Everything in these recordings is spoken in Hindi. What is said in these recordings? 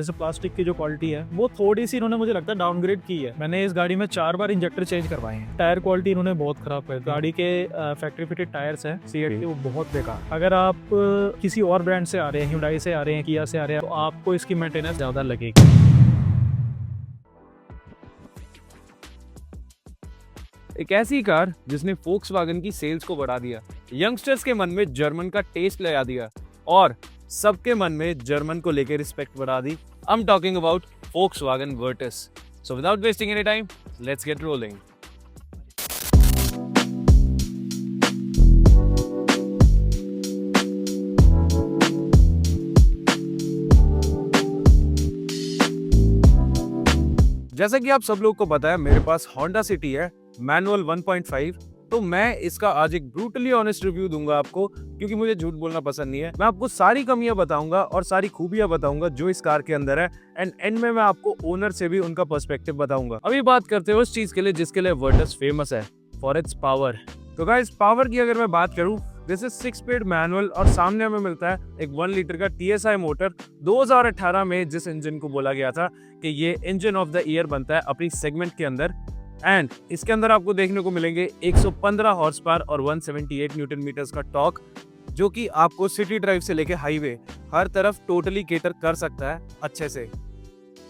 जैसे प्लास्टिक की जो क्वालिटी है वो थोड़ी सी इन्होंने मुझे लगता है डाउनग्रेड की है। मैंने इस गाड़ी में 4 बार इंजेक्टर चेंज करवाए हैं। टायर क्वालिटी इन्होंने बहुत खराब कर दी। गाड़ी के फैक्ट्री फिटेड टायर्स हैं सीएट के, वो बहुत बेकार। अगर आप किसी और ब्रांड से आ रहे हैं, ह्यूंडई से आ रहे हैं, किया से आ रहे हैं, तो आपको इसकी मेंटेनेंस ज्यादा लगेगी। एक ऐसी कार जिसने फोक्सवैगन की सेल्स को बढ़ा दिया, यंगस्टर्स के मन में जर्मन का टेस्ट लगा दिया और सबके मन में जर्मन को लेकर रिस्पेक्ट बढ़ा दी। I am talking about Volkswagen Virtus. So without wasting any time, let's get rolling. जैसा कि आप सब लोग को पता है, मेरे पास होंडा सिटी है मैनुअल 1.5। तो मैं इसका आज एक ब्रूटली ऑनेस्ट रिव्यू दूंगा आपको, क्योंकि मुझे झूठ बोलना पसंद नहीं है। मैं आपको सारी कमियां बताऊंगा और सारी खूबियां बताऊंगा जो इस कार के अंदर है, एंड एंड में मैं आपको ओनर से भी उनका पर्सपेक्टिव बताऊंगा। अभी बात करते हैं उस चीज के लिए जिसके लिए वर्टिस फेमस है, फॉर इट्स पावर। तो गाइस, पावर की अगर मैं बात करूं, दिस इज 6 स्पीड मैनुअल और सामने हमें मिलता है एक 1 लीटर का TSI मोटर। 2018 में जिस इंजन को बोला गया था कि ये इंजन ऑफ द ईयर बनता है अपनी सेगमेंट के अंदर, एंड इसके अंदर आपको देखने को मिलेंगे 115 हॉर्स पावर और 178 न्यूटन मीटर्स का टॉर्क, जो कि आपको सिटी ड्राइव से लेके हाईवे हर तरफ टोटली केटर कर सकता है अच्छे से।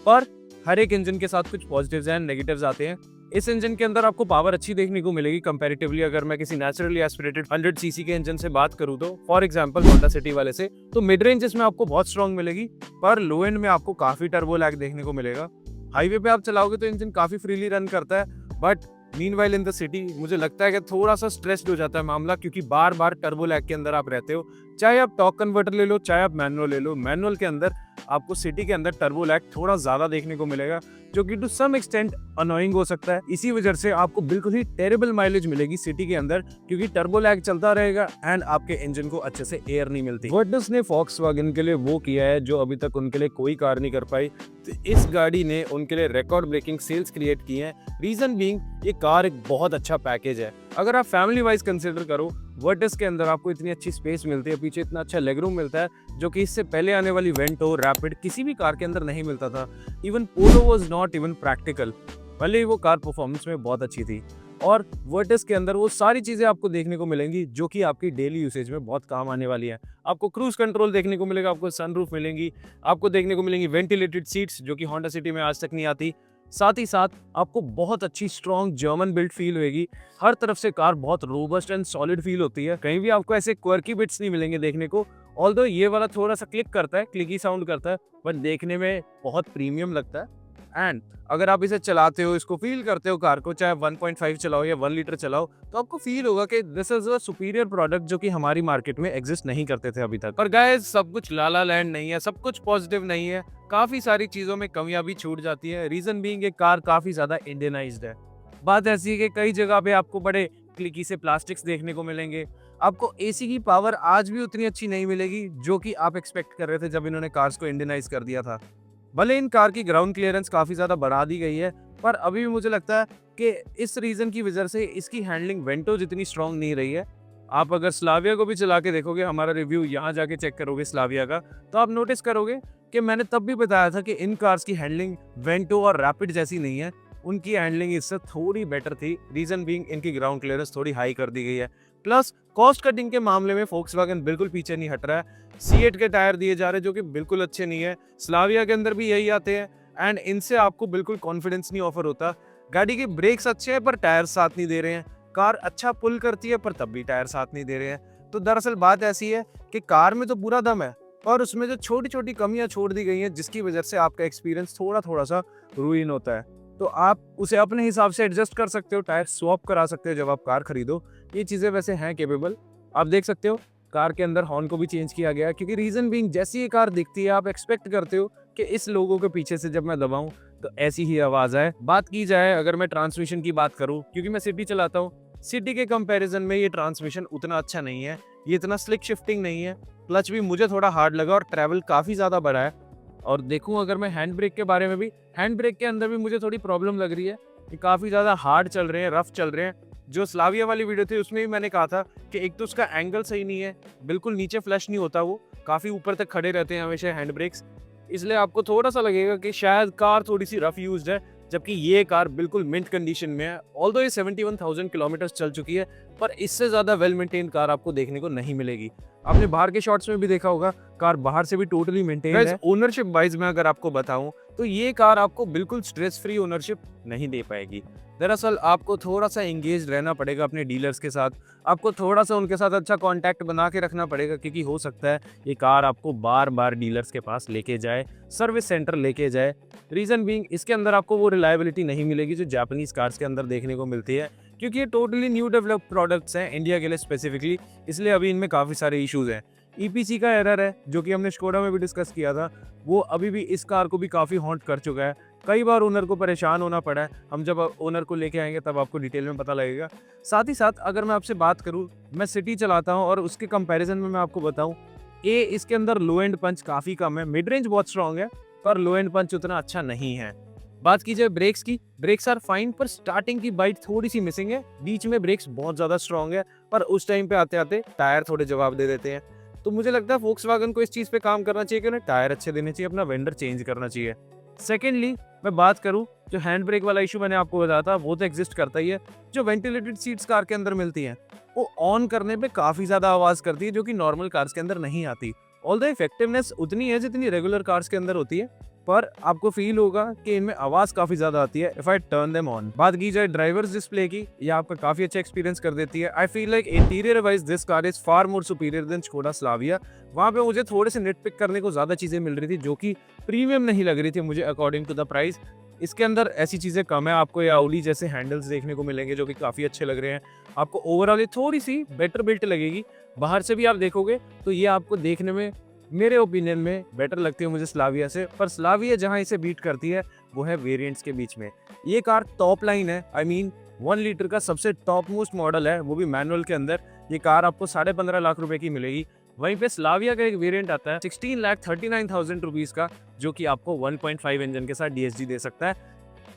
पर हर एक इंजन के साथ कुछ पॉजिटिव्स एंड नेगेटिव्स आते हैं। इस इंजन के अंदर आपको पावर अच्छी देखने को मिलेगी कंपैरेटिवली। अगर मैं किसी नेचुरली एस्पिरेटेड 100 सीसी के इंजन से बात करूं, तो फॉर एग्जांपल होंडा सिटी वाले से, तो मिड रेंज में आपको बहुत स्ट्रांग मिलेगी, पर लो एंड में आपको काफी टर्बो लैग देखने को मिलेगा। हाईवे पे आप चलाओगे तो इंजन काफी फ्रीली रन करता है, but meanwhile in the city मुझे लगता है कि थोड़ा सा स्ट्रेस्ड हो जाता है मामला, क्योंकि बार बार टर्बो लैग के अंदर आप रहते हो। चाहे आप टॉर्क कन्वर्टर ले लो, चाहे आप मैनुअल ले लो, मैनुअल के अंदर आपको सिटी के अंदर टर्बो लैग थोड़ा ज्यादा देखने को मिलेगा, जो कि टू सम एक्सटेंट अनोइंग हो सकता है। इसी वजह से आपको बिल्कुल ही टेरेबल माइलेज मिलेगी सिटी के अंदर, क्योंकि टर्बो लैग चलता रहेगा एंड आपके इंजन को अच्छे से एयर नहीं मिलती। वर्टिस ने फोक्सवैगन के लिए वो किया है जो अभी तक उनके लिए कोई कार नहीं कर पाई। तो इस गाड़ी ने उनके लिए रिकॉर्ड ब्रेकिंग सेल्स क्रिएट की है। रीजन बीइंग, ये कार एक बहुत अच्छा पैकेज है। अगर आप फैमिली वाइज कंसिडर करो, वर्टिस के अंदर आपको इतनी अच्छी स्पेस मिलती है, पीछे इतना अच्छा लेगरूम मिलता है, जो कि इससे पहले आने वाली वेंटो, रैपिड किसी भी कार के अंदर नहीं मिलता था। Even polo was not even practical, भले ही वो कार परफॉर्मेंस में बहुत अच्छी थी। और वर्टिस के अंदर वो सारी चीजें आपको देखने को मिलेंगी जो कि आपकी डेली यूसेज में बहुत काम आने वाली है। आपको क्रूज कंट्रोल देखने को मिलेगा, आपको सनरूफ मिलेंगी, आपको देखने को मिलेंगी वेंटिलेटेड सीट्स, जो कि होंडा सिटी में आज तक नहीं आती। साथ ही साथ आपको बहुत अच्छी स्ट्रॉन्ग जर्मन बिल्ड फील होगी। हर तरफ से कार बहुत रोबस्ट एंड सॉलिड फील होती है। कहीं भी आपको ऐसे क्वर्की बिट्स नहीं मिलेंगे देखने को। ऑल्दो ये वाला थोड़ा सा क्लिक करता है, क्लिकी साउंड करता है, पर देखने में बहुत प्रीमियम लगता है। एंड अगर आप इसे चलाते हो, इसको फील करते हो कार को, चाहे 1.5 चलाओ या 1 लीटर चलाओ, तो आपको फील होगा कि this is a superior product, जो कि हमारी मार्केट में एग्जिस्ट नहीं करते थे अभी तक। पर गाइस, सब कुछ लाला लैंड नहीं है, सब कुछ पॉजिटिव नहीं है। काफी सारी चीजों में कमियां भी छूट जाती है। रीजन बीइंग, ये कार काफी ज्यादा इंडियनाइज्ड है। बात ऐसी है कि कई जगह पे आपको बड़े क्लिकी से प्लास्टिक्स देखने को मिलेंगे। आपको एसी की पावर आज भी उतनी अच्छी नहीं मिलेगी जो कि आप एक्सपेक्ट कर रहे थे जब इन्होंने कार्स को इंडियनाइज कर दिया था। भले इन कार की ग्राउंड क्लियरेंस काफी ज्यादा बढ़ा दी गई है, पर अभी भी मुझे लगता है कि इस रीजन की वजह से इसकी हैंडलिंग वेंटो जितनी स्ट्रांग नहीं रही है। आप अगर स्लाविया को भी चला के देखोगे, हमारा रिव्यू यहाँ जाके चेक करोगे स्लाविया का, तो आप नोटिस करोगे कि मैंने तब भी बताया था कि इन कार्स की हैंडलिंग वेंटो और रैपिड जैसी नहीं है। उनकी हैंडलिंग इससे थोड़ी बेटर थी। रीजन बीइंग, इनकी ग्राउंड क्लियरेंस थोड़ी हाई कर दी गई है। प्लस कॉस्ट कटिंग के मामले में फोक्सवैगन बिल्कुल पीछे नहीं हट रहा है। C8 के टायर दिए जा रहे हैं जो कि बिल्कुल अच्छे नहीं है। स्लाविया के अंदर भी यही आते हैं, एंड इनसे आपको बिल्कुल कॉन्फिडेंस नहीं ऑफर होता। गाड़ी के ब्रेक्स अच्छे हैं पर टायर साथ नहीं दे रहे हैं। कार अच्छा पुल करती है पर तब भी टायर साथ नहीं दे रहे हैं। तो दरअसल बात ऐसी है कि कार में तो पूरा दम है, और उसमें जो छोटी छोटी कमियां छोड़ दी गई हैं, जिसकी वजह से आपका एक्सपीरियंस थोड़ा थोड़ा सा रुइन होता है। तो आप उसे अपने हिसाब से एडजस्ट कर सकते हो, टायर स्वैप करा सकते हो जब आप कार खरीदो। ये चीजें वैसे हैं केपेबल। आप देख सकते हो कार के अंदर हॉर्न को भी चेंज किया गया है, क्योंकि रीजन बीइंग, जैसी ये कार दिखती है आप एक्सपेक्ट करते हो कि इस लोगों के पीछे से जब मैं दबाऊं तो ऐसी ही आवाज आए। बात की जाए अगर मैं ट्रांसमिशन की बात करूं, क्योंकि मैं सिटी चलाता हूं, सिटी के कंपैरिजन में ये ट्रांसमिशन उतना अच्छा नहीं है। ये इतना स्लिक शिफ्टिंग नहीं है। क्लच भी मुझे थोड़ा हार्ड लगा और ट्रैवल काफी ज्यादा बड़ा है। और देखूं अगर मैं हैंड ब्रेक के बारे में भी, हैंड ब्रेक के अंदर भी मुझे थोड़ी प्रॉब्लम लग रही है। ये काफी ज्यादा हार्ड चल रहे हैं, रफ चल रहे हैं। जो स्लाविया वाली वीडियो थी उसमें भी मैंने कहा था कि एक तो उसका एंगल सही नहीं है, बिल्कुल नीचे फ्लश नहीं होता, वो काफी ऊपर तक खड़े रहते हैं हमेशा हैंड ब्रेक्स। इसलिए आपको थोड़ा सा लगेगा कि शायद कार थोड़ी सी रफ यूज्ड है, जबकि ये कार बिल्कुल मिंट कंडीशन में है। ऑल्दो ये 71,000 किलोमीटर्स चल चुकी है, पर इससे ज़्यादा वेल मेंटेन कार आपको देखने को नहीं मिलेगी। आपने बाहर के शॉट्स में भी देखा होगा, कार बाहर से भी टोटली मेंटेन है। ओनरशिप वाइज में अगर आपको बताऊं तो ये कार आपको बिल्कुल स्ट्रेस फ्री ओनरशिप नहीं दे पाएगी। दरअसल आपको थोड़ा सा एंगेज रहना पड़ेगा अपने डीलर्स के साथ, आपको थोड़ा सा उनके साथ अच्छा कांटेक्ट बना के रखना पड़ेगा, क्योंकि हो सकता है ये कार आपको बार बार डीलर्स के पास लेके जाए, सर्विस सेंटर लेके जाए। रीज़न बीइंग इसके अंदर आपको वो रिलायबिलिटी नहीं मिलेगी जो जापानीज कार्स के अंदर देखने को मिलती है, क्योंकि ये टोटली न्यू डेवलप्ड प्रोडक्ट्स हैं इंडिया के लिए स्पेसिफिकली, इसलिए अभी इनमें काफ़ी सारे इश्यूज़ हैं। ईपीसी का एरर है जो कि हमने स्कोडा में भी डिस्कस किया था, वो अभी भी इस कार को भी काफ़ी हॉन्ट कर चुका है। कई बार ओनर को परेशान होना पड़ा है, हम जब ओनर को लेके आएंगे तब आपको डिटेल में पता लगेगा। साथ ही साथ अगर मैं आपसे बात करूं, मैं सिटी चलाता हूं और उसके कंपैरिजन में मैं आपको बताऊं, इसके अंदर लो एंड पंच काफ़ी कम है, मिड रेंज बहुत स्ट्रॉन्ग है पर लो एंड पंच उतना अच्छा नहीं है। बात की जाए ब्रेक्स की, ब्रेक्स आर फाइन पर स्टार्टिंग की बाइट थोड़ी सी मिसिंग है, बीच में ब्रेक्स बहुत ज़्यादा स्ट्रॉन्ग है पर उस टाइम पे आते आते टायर थोड़े जवाब दे देते हैं। तो मुझे लगता है वोक्सवैगन को इस चीज़ पे काम करना चाहिए कि उन्हें टायर अच्छे देने चाहिए, अपना वेंडर चेंज करना चाहिए। सेकेंडली मैं बात करूं, जो हैंड ब्रेक वाला इशू मैंने आपको बताया था वो तो एग्जिस्ट करता ही है। जो वेंटिलेटेड सीट्स कार के अंदर मिलती हैं वो ऑन करने पे काफ़ी ज़्यादा आवाज़ करती है, जो कि नॉर्मल कार्स के अंदर नहीं आती। ऑल्दो इफेक्टिवनेस उतनी है जितनी रेगुलर कार्स के अंदर होती है, पर आपको फील होगा कि इनमें आवाज़ काफ़ी ज़्यादा आती है if I turn them on. बात की जाए ड्राइवर्स डिस्प्ले की, ये आपका काफ़ी अच्छा एक्सपीरियंस कर देती है। I feel like interior wise this car is far more superior than Skoda Slavia. वहाँ पे मुझे थोड़े से नेट पिक करने को ज़्यादा चीज़ें मिल रही थी जो कि प्रीमियम नहीं लग रही थी मुझे अकॉर्डिंग टू द प्राइस। इसके अंदर ऐसी चीज़ें कम है, आपको ये आउली जैसे हैंडल्स देखने को मिलेंगे जो कि काफ़ी अच्छे लग रहे हैं। आपको ओवरऑल ये थोड़ी सी बेटर बिल्ट लगेगी, बाहर से भी आप देखोगे तो ये आपको देखने में मेरे ओपिनियन में बेटर लगती है मुझे स्लाविया से। पर स्लाविया जहां इसे बीट करती है वो है वेरिएंट्स के बीच में। ये कार टॉप लाइन है, आई मीन 1 लीटर का सबसे टॉप मोस्ट मॉडल है, वो भी मैनुअल के अंदर। ये कार आपको 15.5 लाख रुपए की मिलेगी। वहीं पे स्लाविया का एक वेरिएंट आता है 16,39,000 रुपीज़ का, जो कि आपको 1.5 इंजन के साथ DSG दे सकता है।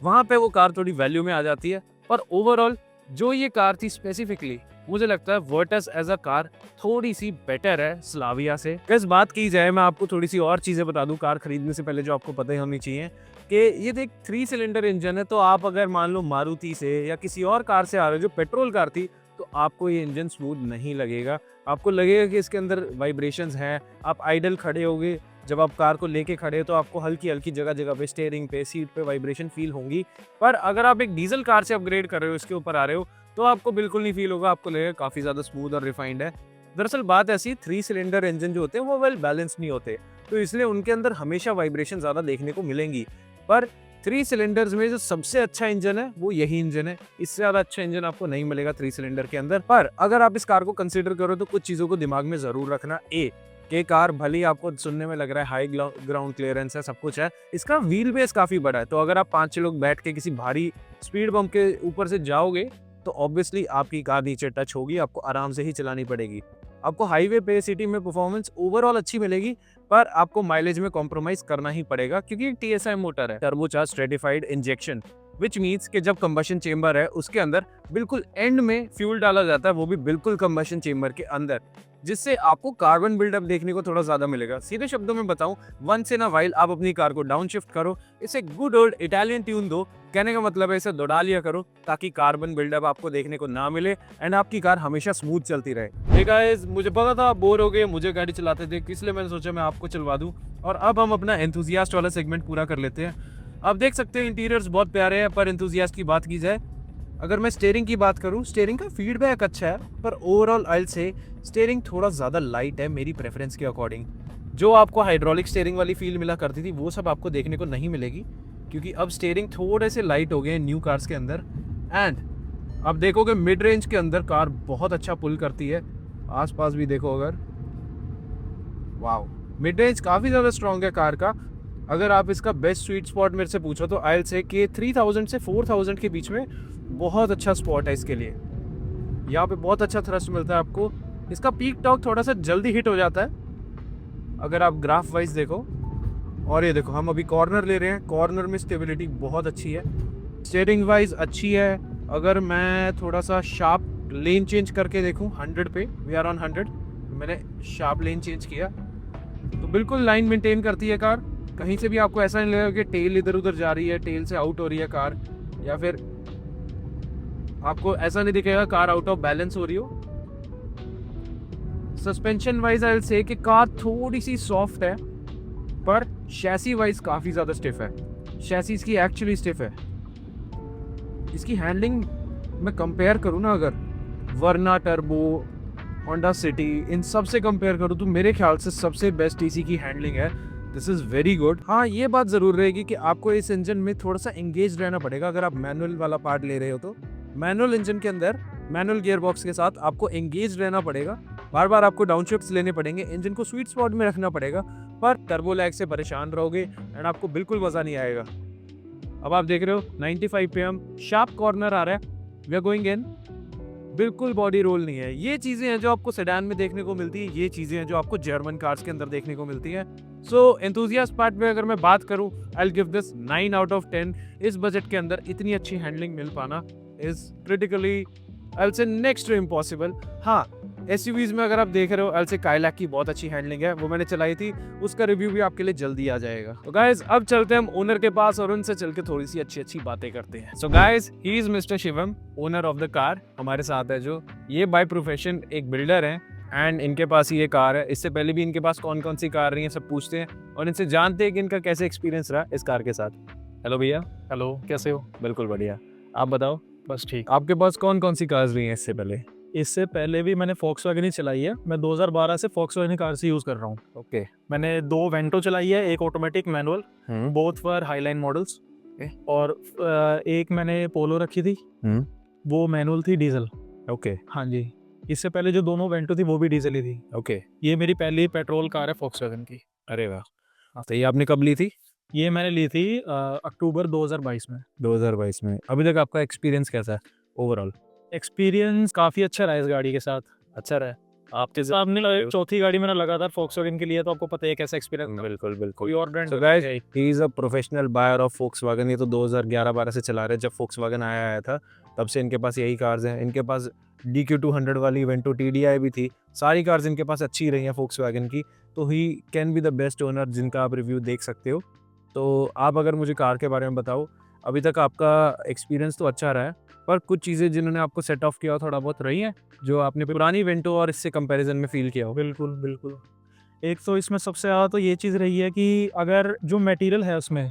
वहाँ पे वो कार थोड़ी वैल्यू में आ जाती है, पर ओवरऑल जो ये कार थी स्पेसिफिकली मुझे लगता है वर्टस एज अ कार थोड़ी सी बेटर है स्लाविया से। इस बात की जाए, मैं आपको थोड़ी सी और चीज़ें बता दूं कार खरीदने से पहले जो आपको पता ही होनी चाहिए कि ये देख 3 सिलेंडर इंजन है। तो आप अगर मान लो मारुति से या किसी और कार से आ रहे हो जो पेट्रोल कार थी, तो आपको ये इंजन स्मूथ नहीं लगेगा। आपको लगेगा कि इसके अंदर वाइब्रेशंस हैं। आप आइडल खड़े होगे, जब आप कार को लेके खड़े हो तो आपको हल्की हल्की जगह जगह पे स्टीयरिंग पे, सीट पे वाइब्रेशन फील होंगी। पर अगर आप एक डीजल कार से अपग्रेड कर रहे हो, इसके ऊपर आ रहे हो, तो आपको बिल्कुल नहीं फील होगा, आपको लगेगा काफ़ी ज़्यादा स्मूथ और रिफाइंड है। दरअसल बात ऐसी, 3 सिलेंडर इंजन जो होते हैं वो वेल बैलेंस नहीं होते, तो इसलिए उनके अंदर हमेशा वाइब्रेशन ज़्यादा देखने को मिलेंगी। पर 3 सिलेंडर्स में जो सबसे अच्छा इंजन है वो यही इंजन है, इससे ज़्यादा अच्छा इंजन आपको नहीं मिलेगा 3 सिलेंडर के अंदर। पर अगर आप इस कार को कंसिडर करो तो कुछ चीज़ों को दिमाग में ज़रूर रखना। कि कार भले ही आपको सुनने में लग रहा है हाई ग्राउंड क्लियरेंस है, सब कुछ है, इसका व्हील बेस काफ़ी बड़ा है। तो अगर आप 5-6 लोग बैठ के किसी भारी स्पीड बम्प के ऊपर से जाओगे तो ऑब्वियसली आपकी कार नीचे टच होगी, आपको आराम से ही चलानी पड़ेगी। आपको हाईवे पे, सिटी में परफॉर्मेंस ओवरऑल अच्छी मिलेगी, पर आपको माइलेज में कॉम्प्रोमाइज करना ही पड़ेगा, क्योंकि TSI मोटर है, turbocharge stratified injection, which means कि जब कंबशन चेंबर है उसके अंदर बिल्कुल एंड में फ्यूल डाला जाता है, वो भी बिल्कुल कंबशन चेंबर के अंदर, जिससे आपको कार्बन बिल्डअप देखने को थोड़ा ज्यादा मिलेगा। सीधे शब्दों में बताऊं, वंस इन अ वाइल आप अपनी कार को डाउन शिफ्ट करो, इसे गुड ओल्ड इटालियन ट्यून दो। कहने का मतलब है इसे दौड़ा लिया करो ताकि कार्बन बिल्डअप आपको देखने को ना मिले एंड आपकी कार हमेशा स्मूथ चलती रहे। हे गाइस, मुझे पता था आप बोर हो गए मुझे गाड़ी चलाते थे, इसलिए मैंने सोचा मैं आपको चलवा दूं। और अब हम अपना एंथुजियास्ट वाला सेगमेंट पूरा कर लेते हैं। आप देख सकते हैं इंटीरियर्स बहुत प्यारे हैं, पर एंथुजियास्ट की बात की जाए, अगर मैं स्टीयरिंग की बात करूं, स्टीयरिंग का फीडबैक अच्छा है, पर ओवरऑल आई विल से स्टीयरिंग थोड़ा ज़्यादा लाइट है मेरी प्रेफरेंस के अकॉर्डिंग। जो आपको हाइड्रोलिक स्टीयरिंग वाली फील मिला करती थी वो सब आपको देखने को नहीं मिलेगी, क्योंकि अब स्टीयरिंग थोड़े से लाइट हो गए हैं न्यू कार्स के अंदर। एंड अब देखोगे मिड रेंज के अंदर कार बहुत अच्छा पुल करती है। आसपास भी देखो अगर, वाओ, मिड रेंज काफ़ी ज़्यादा स्ट्रॉन्ग है कार का। अगर आप इसका बेस्ट स्वीट स्पॉट मेरे से पूछो तो आई विल से कि 3000 से 4000 के बीच में बहुत अच्छा स्पॉट है इसके लिए। यहाँ पे बहुत अच्छा थ्रस्ट मिलता है आपको। इसका पीक टॉर्क थोड़ा सा जल्दी हिट हो जाता है अगर आप ग्राफ वाइज देखो। और ये देखो, हम अभी कॉर्नर ले रहे हैं, कॉर्नर में स्टेबिलिटी बहुत अच्छी है, स्टीयरिंग वाइज अच्छी है। अगर मैं थोड़ा सा शार्प लेन चेंज करके देखूँ 100 पे, वी आर ऑन 100, मैंने शार्प लेन चेंज किया तो बिल्कुल लाइन मेंटेन करती है कार। कहीं से भी आपको ऐसा नहीं लगेगा कि टेल इधर उधर जा रही है, टेल से आउट हो रही है कार, या फिर आपको ऐसा नहीं दिखेगा कार आउट ऑफ बैलेंस हो रही हो। सस्पेंशन वाइज आई विल से कि कार थोड़ी सी सॉफ्ट है, पर शैसी वाइज काफ़ी ज़्यादा स्टिफ है। शैसी इसकी एक्चुअली स्टिफ है। इसकी हैंडलिंग मैं कंपेयर करूँ ना, अगर वर्ना टर्बो, होंडा सिटी, इन सब से कंपेयर करूँ तो मेरे ख्याल से सबसे बेस्ट टीसी की हैंडलिंग है। This is very good. हाँ, ये बात ज़रूर रहेगी कि आपको इस इंजन में थोड़ा सा एंगेज रहना पड़ेगा अगर आप मैनुअल वाला पार्ट ले रहे हो तो। मैनुअल इंजन के अंदर मैनुअल गियर बॉक्स के साथ आपको एंगेज रहना पड़ेगा, बार बार आपको डाउन शिफ्ट्स लेने पड़ेंगे, इंजन को स्वीट स्पॉट में रखना पड़ेगा, पर टर्बो लैग से परेशान रहोगे एंड आपको बिल्कुल मज़ा नहीं आएगा। अब आप देख रहे हो 95 pm शार्प कॉर्नर आ रहा है, वी आर गोइंग इन, बिल्कुल बॉडी रोल नहीं है। ये चीज़ें हैं जो आपको सेडान में देखने को मिलती है, ये चीज़ें हैं जो आपको जर्मन कार्स के अंदर देखने को मिलती है। सो एंथुसियास्ट पार्ट में अगर मैं बात करूं, I will give this 9 out of 10। इस बजट के अंदर इतनी अच्छी हैंडलिंग मिल पाना is critically, I will say next to impossible. हाँ, एसयूवीज में अगर आप देख रहे हो, आई विल से काइलैक की बहुत अच्छी हैंडलिंग है, वो मैंने चलाई थी, उसका रिव्यू भी आपके लिए जल्दी आ जाएगा। तो गाइज अब चलते हैं हम ओनर के पास और उनसे चल के थोड़ी सी अच्छी अच्छी बातें करते हैं। So guys, he is mister Shivam, owner of the car हमारे साथ है, जो ये बाय प्रोफेशन एक बिल्डर है एंड इनके पास ये कार है। इससे पहले भी इनके पास कौन कौन सी कार रही है सब पूछते हैं और इनसे जानते हैं कि इनका कैसे एक्सपीरियंस रहा इस कार के साथ। हेलो भैया। हेलो, कैसे हो? बिल्कुल बढ़िया, आप बताओ। बस ठीक। आपके पास कौन कौन सी कार्स रही हैं इससे पहले? इससे पहले भी मैंने फॉक्सवैगन ही चलाई है। मैं 2012 से फॉक्सवैगन कार से यूज़ कर रहा हूँ। ओके। मैंने 2 वेंटो चलाई है, एक automatic manual, both for highline models, और एक मैंने पोलो रखी थी, वो मैनुअल थी, डीजल। ओके। हाँ जी, इससे पहले जो दोनों वेंटो थी वो भी डीजल ही थी। ओके। ये मेरी पहली पेट्रोल कार है फॉक्सवैगन की। अरे वाह। तो ये आपने कब ली थी? ये मैंने ली थी अक्टूबर 2022 में। 2022 में। अभी तक आपका एक्सपीरियंस कैसा है ओवरऑल? एक्सपीरियंस काफ़ी अच्छा रहा इस गाड़ी के साथ। अच्छा रहा है। आपके सामने चौथी गाड़ी मैंने लगातार फॉक्सवैगन के लिए, तो आपको पता है कैसा एक्सपीरियंस। बिल्कुल बिल्कुल। कोई और brand? So guys, he is a professional buyer of Volkswagen। ये तो 2011-12 से चला रहे हैं, जब Volkswagen आया था तब से इनके पास यही कार्स हैं। इनके पास DQ200 वाली वेंटो TDI भी थी, सारी कार्स इनके पास अच्छी रही हैं Volkswagen की। तो he can be the best owner जिनका आप रिव्यू देख सकते हो। तो आप अगर मुझे कार के बारे में बताओ, अभी तक आपका एक्सपीरियंस तो अच्छा रहा है, पर कुछ चीज़ें जिन्होंने आपको सेट ऑफ किया हो थोड़ा बहुत रही हैं जो आपने पुरानी वेंटो और इससे कंपैरिजन में फील किया हो? बिल्कुल बिल्कुल। एक तो इसमें सबसे ज़्यादा तो ये चीज़ रही है कि अगर जो मटेरियल है उसमें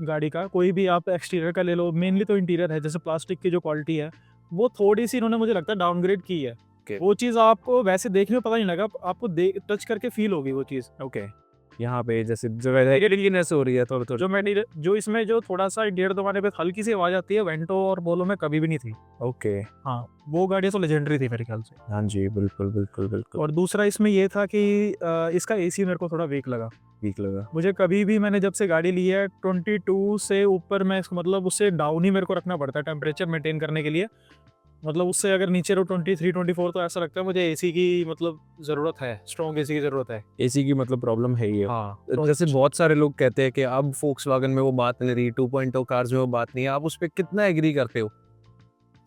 गाड़ी का, कोई भी आप एक्सटीरियर का ले लो, मेनली तो इंटीरियर है, जैसे प्लास्टिक की जो क्वालिटी है वो थोड़ी सी इन्होंने मुझे लगता है डाउनग्रेड की है। वो चीज़ आपको वैसे देखने में पता नहीं लगा, आपको टच करके फील होगी वो चीज़। ओके। यहाँ पे जैसे जो क्लीननेस हो रही है थोड़ा जो मटेरियल, जो इसमें जो थोड़ा सा इंटीरियर दबाने पे हल्की सी आवाज़ आती है, वेंटो और बोलो में कभी भी नहीं थी। ओके। हाँ, वो गाड़ी तो लेजेंडरी थी मेरे ख्याल से। हाँ जी, बिल्कुल बिल्कुल बिल्कुल। और दूसरा इसमें ये था कि इसका एसी मेरे को थोड़ा वीक लगा। मुझे कभी भी, मैंने जब से गाड़ी ली है 22 से ऊपर, मैं इसको मतलब उससे डाउन ही मेरे को रखना पड़ता है टेम्परेचर मेंटेन करने के लिए। मतलब उससे अगर नीचे रहो 23-24, तो ऐसा लगता है मुझे एसी की मतलब ज़रूरत है, स्ट्रॉन्ग एसी की ज़रूरत है। एसी की मतलब प्रॉब्लम है ही है। हाँ, जैसे बहुत सारे लोग कहते हैं कि अब Volkswagen में वो बात नहीं रही, 2.0 कार्स में वो बात नहीं है, आप उस पर कितना एग्री करते हो?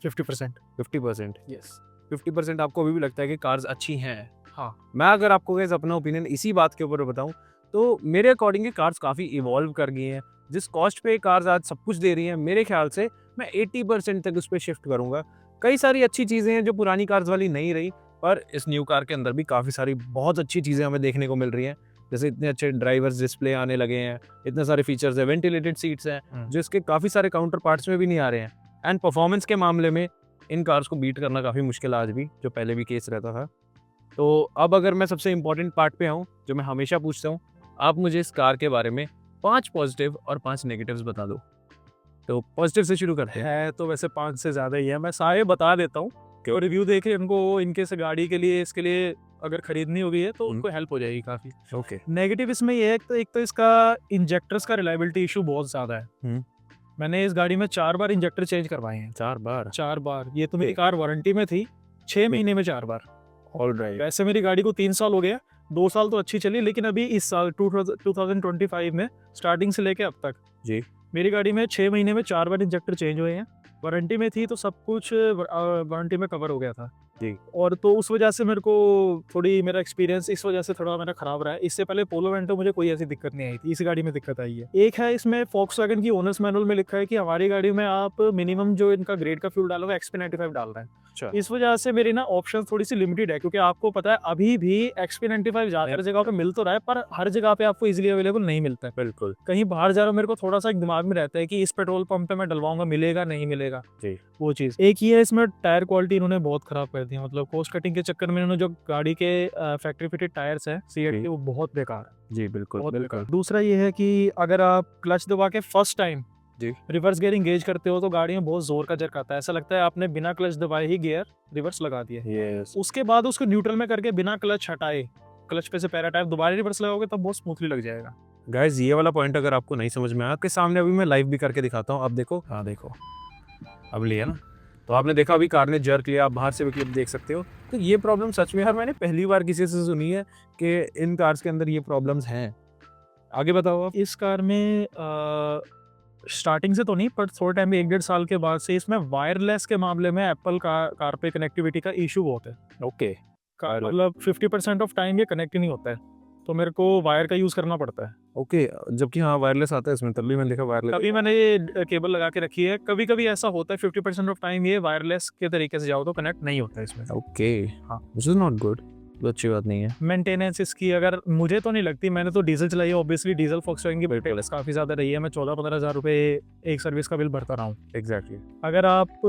50%। 50%? यस। 50% आपको अभी भी लगता है कि कार्स अच्छी हैं? हाँ। मैं अगर आपको गाइस अपना ओपिनियन इसी बात के ऊपर बताऊं, तो मेरे अकॉर्डिंग ये कार्स काफ़ी इवॉल्व कर गई हैं। जिस कॉस्ट पे कार्स आज सब कुछ दे रही हैं, मेरे ख्याल से मैं 80% तक उस पर शिफ्ट करूँगा। कई सारी अच्छी चीज़ें हैं जो पुरानी कार्स वाली नहीं रही, पर इस न्यू कार के अंदर भी काफ़ी सारी बहुत अच्छी चीज़ें हमें देखने को मिल रही हैं। जैसे इतने अच्छे ड्राइवर्स डिस्प्ले आने लगे हैं, इतने सारे फीचर्स हैं, वेंटिलेटेड सीट्स हैं जो इसके काफ़ी सारे काउंटर पार्ट्स में भी नहीं आ रहे हैं। एंड परफॉर्मेंस के मामले में इन कार्स को बीट करना काफ़ी मुश्किल आज भी, जो पहले भी केस रहता था। तो अब अगर मैं सबसे इंपॉर्टेंट पार्ट पे आऊँ, जो मैं हमेशा पूछता हूँ, आप मुझे इस कार के बारे में 5 पॉजिटिव और 5 नेगेटिव्स बता दो। तो पॉजिटिव से शुरू करते हैं। है तो वैसे 5 से ज़्यादा ही है, मैं सारे बता देता हूँ। तो रिव्यू देखे उनको, इनके से गाड़ी के लिए, इसके लिए अगर खरीदनी होगी है तो उनको हेल्प हो जाएगी काफ़ी। ओके। नेगेटिव इसमें ये है, एक तो इसका इंजेक्टर्स का रिलायबिलिटी इशू बहुत ज़्यादा है। मैंने इस गाड़ी में 4 बार इंजेक्टर चेंज करवाए हैं। 4 बार? 4 बार। ये तो मेरी कार वारंटी में थी, 6 महीने में 4 बार। ऑलराइट। वैसे मेरी गाड़ी को 3 साल हो गया, 2 साल तो अच्छी चली, लेकिन अभी इस साल 2025 में स्टार्टिंग से लेके अब तक जी मेरी गाड़ी में 6 महीने में 4 बार इंजेक्टर चेंज हुए हैं। वारंटी में थी तो सब कुछ वारंटी में कवर हो गया था जी। और तो उस वजह से मेरे को थोड़ी मेरा एक्सपीरियंस इस वजह से थोड़ा मेरा खराब रहा है। इससे पहले पोलो वेंटो मुझे कोई ऐसी दिक्कत नहीं आई थी, इस गाड़ी में दिक्कत आई है। एक है इसमें Volkswagen की ओनर्स मैनुअल में लिखा है कि हमारी गाड़ी में आप मिनिमम जो इनका ग्रेड का फ्यूल डालोगे XP95 डाल रहे हैं। अच्छा। इस वजह से मेरी ना ऑप्शन थोड़ी सी लिमिटेड है, क्योंकि आपको पता है अभी भी XP95 ज्यादातर जगह पे मिल तो रहा है, पर हर जगह पे आपको इजीली अवेलेबल नहीं मिलता है। बिल्कुल। कहीं बाहर जा रहा हूँ, मेरे को थोड़ा सा एक दिमाग में रहता है कि इस पेट्रोल पंप पे मैं डलवाऊंगा, मिलेगा नहीं मिलेगा। जी। वो चीज़ एक ही है। इसमें टायर क्वालिटी इन्होंने बहुत खराब कर दी है, मतलब कॉस्ट कटिंग के चक्कर में इन्होंने जो गाड़ी के फैक्ट्री फिटेड टायर्स है सीएट जी। के, वो बहुत बेकार है, जी बिल्कुल बहुत बिल्कुल। बेकार। दूसरा ये है कि अगर आप क्लच दबा के फर्स्ट टाइम जी। रिवर्स गियर इंगेज करते हो तो गाड़ी में बहुत जोर का झटका आता है, ऐसा लगता है आपने बिना क्लच दबाए ही गियर रिवर्स लगा दिया। यस। उसके बाद उसको न्यूट्रल में करके बिना क्लच हटाए क्लच पे से पैरा टायर दोबारा रिवर्स लगाओगे तब बहुत स्मूथली लग जाएगा। गाइस ये वाला पॉइंट अगर आपको नहीं समझ में आया, आपके सामने अभी मैं लाइव भी करके दिखाता हूँ। आप देखो, हाँ देखो, अब लिया ना, तो आपने देखा अभी कार ने जर्क लिया, आप बाहर से भी क्लिप देख सकते हो। तो ये प्रॉब्लम सच में यार मैंने पहली बार किसी से सुनी है कि इन कार्स के अंदर ये प्रॉब्लम्स हैं। आगे बताओ आप। इस कार में स्टार्टिंग से तो नहीं, पर थोड़े टाइम में 1-1.5 साल के बाद से इसमें वायरलेस के मामले में एप्पल कार पे कनेक्टिविटी का इशू बहुत है। ओके। मतलब 50% ऑफ टाइम ये कनेक्ट ही नहीं होता है, तो मेरे को वायर का यूज़ करना पड़ता है। ओके, जबकि हाँ वायरलेस आता है इसमें, तब भी मैंने देखा वायरलेस। कभी मैंने ये केबल लगा के रखी है, कभी कभी ऐसा होता है 50% ऑफ टाइम ये वायरलेस के तरीके से जाओ तो कनेक्ट नहीं होता है इसमें। ओके, हाँ विच इज नॉट गुड, तो अच्छी बात नहीं है। मेंटेनेंस इसकी अगर मुझे तो नहीं लगती, मैंने तो डीजल चलाई है, ऑब्वियसली डीजल Volkswagen की मेंटेनेंस काफ़ी ज़्यादा रही है। मैं 14-15 हज़ार रुपये एक सर्विस का बिल भरता रहा हूँ। एग्जैक्टली। अगर आप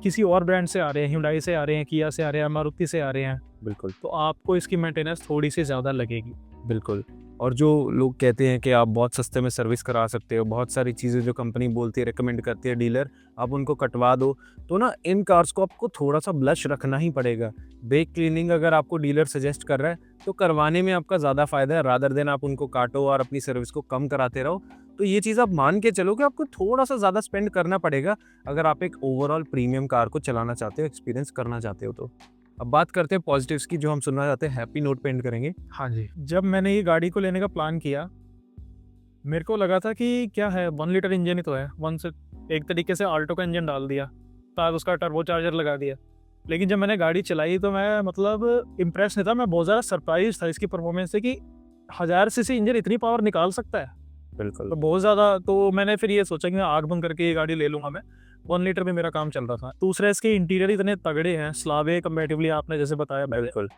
किसी और ब्रांड से आ रहे हैं, Hyundai से आ रहे हैं, किया से आ रहे हैं, मारुति से आ रहे हैं, बिल्कुल तो आपको इसकी मेंटेनेंस थोड़ी सी ज़्यादा लगेगी। बिल्कुल। और जो लोग कहते हैं कि आप बहुत सस्ते में सर्विस करा सकते हो, बहुत सारी चीज़ें जो कंपनी बोलती है, रिकमेंड करती है डीलर, आप उनको कटवा दो, तो ना इन कार्स को आपको थोड़ा सा ब्लश रखना ही पड़ेगा। ब्रेक क्लीनिंग अगर आपको डीलर सजेस्ट कर रहा है तो करवाने में आपका ज़्यादा फ़ायदा है, रादर देन आप उनको काटो और अपनी सर्विस को कम कराते रहो। तो ये चीज़ आप मान के चलो कि आपको थोड़ा सा ज़्यादा स्पेंड करना पड़ेगा अगर आप एक ओवरऑल प्रीमियम कार को चलाना चाहते हो, एक्सपीरियंस करना चाहते हो। तो अब बात करते हैं पॉजिटिव्स की, जो हम सुनना चाहते हैं, हैप्पी नोट पे एंड करेंगे। हाँ जी, जब मैंने ये गाड़ी को लेने का प्लान किया, मेरे को लगा था कि क्या है 1 लीटर इंजन ही तो है, वन से एक तरीके से आल्टो का इंजन डाल दिया, साथ उसका टर्बो चार्जर लगा दिया। लेकिन जब मैंने गाड़ी चलाई तो मैं मतलब इम्प्रेस नहीं था, मैं बहुत ज़्यादा सरप्राइज था इसकी परफॉर्मेंस से कि 1000 सीसी इंजन इतनी पावर निकाल सकता है। बिल्कुल। तो बहुत ज़्यादा, तो मैंने फिर ये सोचा कि मैं आग बंद करके ये गाड़ी ले लूँगा मैं। 1 लीटर में मेरा काम चल रहा था। दूसरा इसके इंटीरियर इतने तगड़े हैं, स्लावे कंपैरेटिवली आपने जैसे बताया पहले, बिल्कुल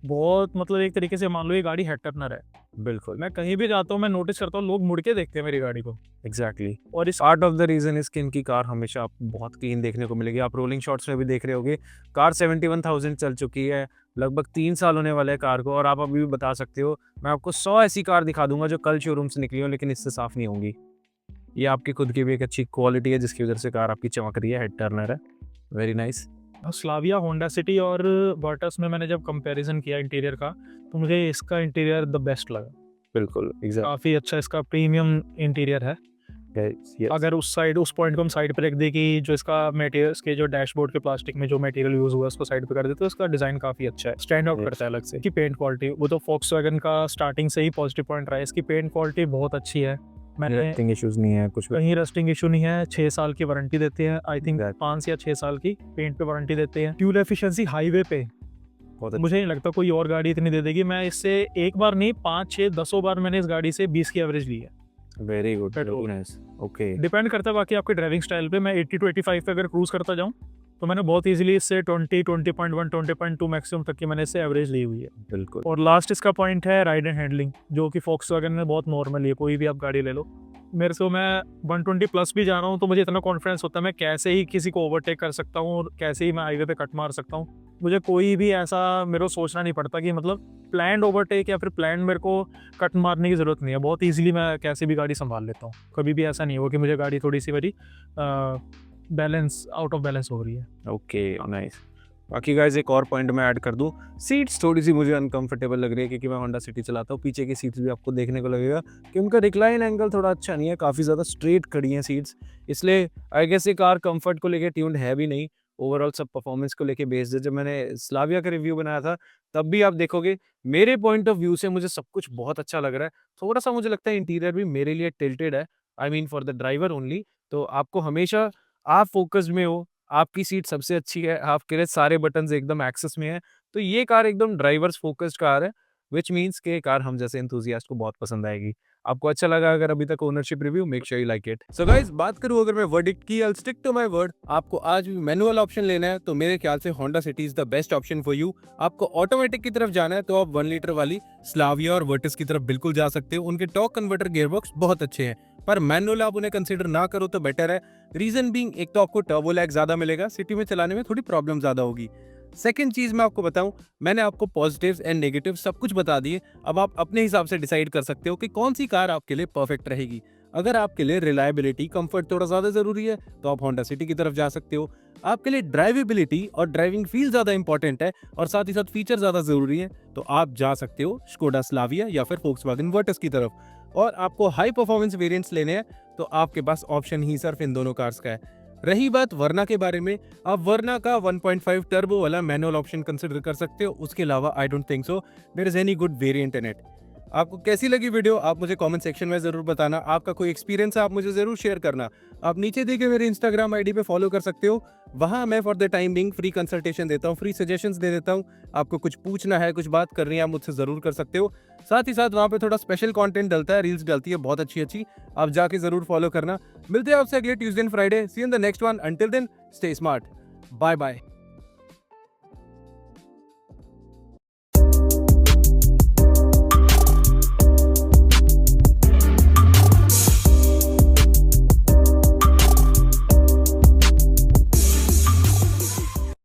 बहुत मतलब एक तरीके से मान लो ये गाड़ी हेड टर्नर है। बिल्कुल। मैं कहीं भी जाता हूँ, मैं नोटिस करता हूँ लोग मुड़ के देखते हैं मेरी गाड़ी को। एग्जैक्टली। और इस part of the reason is कि इनकी कार हमेशा आपको बहुत क्लीन देखने को मिलेगी। आप रोलिंग शॉट्स में भी देख रहे होगे, कार 71,000 चल चुकी है, लगभग 3 साल होने वाले हैं कार को, और आप अभी भी बता सकते हो मैं आपको 100 ऐसी कार दिखा दूंगा जो कल शोरूम से निकली हो लेकिन इससे साफ नहीं होंगी। ये आपकी खुद की भी एक अच्छी क्वालिटी है जिसकी वजह से कार आपकी चमक रही है, हेड टर्नर है। Very nice. Slavia, Honda city और वर्टस में मैंने जब कंपैरिजन किया इंटीरियर का, तो मुझे इसका इंटीरियर द बेस्ट लगा। बिल्कुल काफ़ी अच्छा इसका प्रीमियम इंटीरियर है। अगर उस पॉइंट को हम साइड पे रख दे कि जो इसका मटेरियल, इसके जो डैशबोर्ड के प्लास्टिक में जो मटेरियल यूज हुआ है उसको साइड पे कर देते तो इसका डिजाइन काफी अच्छा है, स्टैंड आउट करता है अलग से। इसकी पेंट क्वालिटी, वो तो Volkswagen का स्टार्टिंग से ही पॉजिटिव पॉइंट रहा है, इसकी पेंट क्वालिटी बहुत अच्छी है। मैंने रस्टिंग इश्यूज नहीं है, कुछ भी कहीं रस्टिंग इशू नहीं है। 6 साल की वारंटी देते हैं, आई थिंक Exactly. 5 या 6 साल की पेंट पे वारंटी देते हैं। फ्यूल एफिशिएंसी हाईवे पे बहुत मुझे नहीं लगता कोई और गाड़ी इतनी दे देगी। मैं इससे एक बार नहीं 5-6-10 बार मैंने इस गाड़ी से 20 की एवरेज ली है। Very good, Petrol. Nice. Okay, depend करता है बाकी आपके ड्राइविंग स्टाइल पे। मैं 80-85 पे अगर क्रूज करता जाऊँ तो मैंने बहुत इजीली इससे 20.1 20.2 मैक्सिमम तक की मैंने इससे एवरेज ली हुई है। बिल्कुल। और लास्ट इसका पॉइंट है राइड एंड हैंडलिंग, जो कि Volkswagen में बहुत नॉर्मल है, कोई भी आप गाड़ी ले लो। मेरे से मैं 120 प्लस भी जा रहा हूँ तो मुझे इतना कॉन्फिडेंस होता है मैं कैसे ही किसी को ओवरटेक कर सकता हूँ और कैसे ही मैं हाईवे पे कट मार सकता हूँ। मुझे कोई भी ऐसा मेरे को सोचना नहीं पड़ता कि मतलब प्लान्ड ओवरटेक या फिर प्लान्ड मेरे को कट मारने की ज़रूरत नहीं है। बहुत ईजिली मैं कैसे भी गाड़ी संभाल लेता हूँ। कभी भी ऐसा नहीं हुआ कि मुझे गाड़ी थोड़ी सी मेरी बैलेंस आउट ऑफ बैलेंस हो रही है। Okay, nice. बाकी गाइस एक और पॉइंट मैं ऐड कर दूं, सीट्स थोड़ी सी मुझे अनकंफर्टेबल लग रही है क्योंकि मैं होंडा सिटी चलाता हूँ। पीछे की सीट्स भी आपको देखने को लगेगा कि उनका रिक्लाइन एंगल थोड़ा अच्छा नहीं है, काफ़ी ज़्यादा स्ट्रेट खड़ी हैं सीट्स, इसलिए आई गेस ये कार कंफर्ट को लेके ट्यून्ड है भी नहीं, ओवरऑल सब परफॉर्मेंस को लेके बेस्ड है। जब मैंने स्लाविया का रिव्यू बनाया था तब भी आप देखोगे मेरे पॉइंट ऑफ व्यू से मुझे सब कुछ बहुत अच्छा लग रहा है। थोड़ा सा मुझे लगता है इंटीरियर भी मेरे लिए टिल्टेड है, I mean for the driver only. तो आपको हमेशा आप फोकस्ड में हो, आपकी सीट सबसे अच्छी है, आपके लिए सारे बटन्स एकदम एक्सेस में है, तो ये कार एकदम ड्राइवर्स फोकस्ड कार है, व्हिच मीन्स कि ये कार हम जैसे एंथुसियास्ट को बहुत पसंद आएगी। आपको अच्छा लगा अगर अभी तक ownership review, make sure you like it. So guys, बात करूं अगर मैं वर्डिक्ट की, I will stick to my word. आपको आज भी मैनुअल ऑप्शन लेना है तो मेरे ख्याल से Honda city is the best option for you. आपको ऑटोमेटिक की तरफ जाना है तो आप 1 लीटर वाली स्लाविया और वर्टिस की तरफ बिल्कुल जा सकते हो। उनके टॉर्क कन्वर्टर गियरबॉक्स बहुत अच्छे हैं, पर मैनुअल आप उन्हें कंसीडर ना करो तो बेटर है। रीजन बीइंग, एक तो आपको टर्बो लैग ज्यादा मिलेगा, सिटी में चलाने में थोड़ी प्रॉब्लम ज्यादा होगी। सेकंड चीज मैं आपको बताऊं, मैंने आपको पॉजिटिव्स एंड नेगेटिव सब कुछ बता दिए। अब आप अपने हिसाब से डिसाइड कर सकते हो कि कौन सी कार आपके लिए परफेक्ट रहेगी। अगर आपके लिए रिलायबिलिटी, कंफर्ट थोड़ा ज्यादा जरूरी है तो आप होंडा सिटी की तरफ जा सकते हो। आपके लिए ड्राइवेबिलिटी और ड्राइविंग फील ज्यादा इंपॉर्टेंट है और साथ ही साथ फीचर ज्यादा जरूरी है तो आप जा सकते हो स्कोडा स्लाविया या फिर फोक्सवैगन वर्टिस की तरफ। और आपको हाई परफॉर्मेंस वेरिएंट्स लेने हैं तो आपके पास ऑप्शन ही सिर्फ इन दोनों कार्स का है। रही बात वरना के बारे में, आप वरना का 1.5 टर्बो वाला मैनुअल ऑप्शन कंसिडर कर सकते हो। उसके अलावा I don't think so there is any good variant in it. आपको कैसी लगी वीडियो आप मुझे कमेंट सेक्शन में जरूर बताना। आपका कोई एक्सपीरियंस है आप मुझे जरूर शेयर करना। आप नीचे देखे मेरे इंस्टाग्राम आईडी पे फॉलो कर सकते हो। वहां मैं for the time being free consultation देता हूँ, फ्री सजेशंस दे देता हूँ। आपको कुछ पूछना है, कुछ बात करनी है, आप मुझसे जरूर कर सकते हो। साथ ही साथ वहां पे थोड़ा स्पेशल कंटेंट डलता है, रील्स डलती है बहुत अच्छी अच्छी, आप जाके जरूर फॉलो करना। मिलते हैं आपसे अगले Tuesday and Friday. See you in the next one. Until then stay smart, bye bye.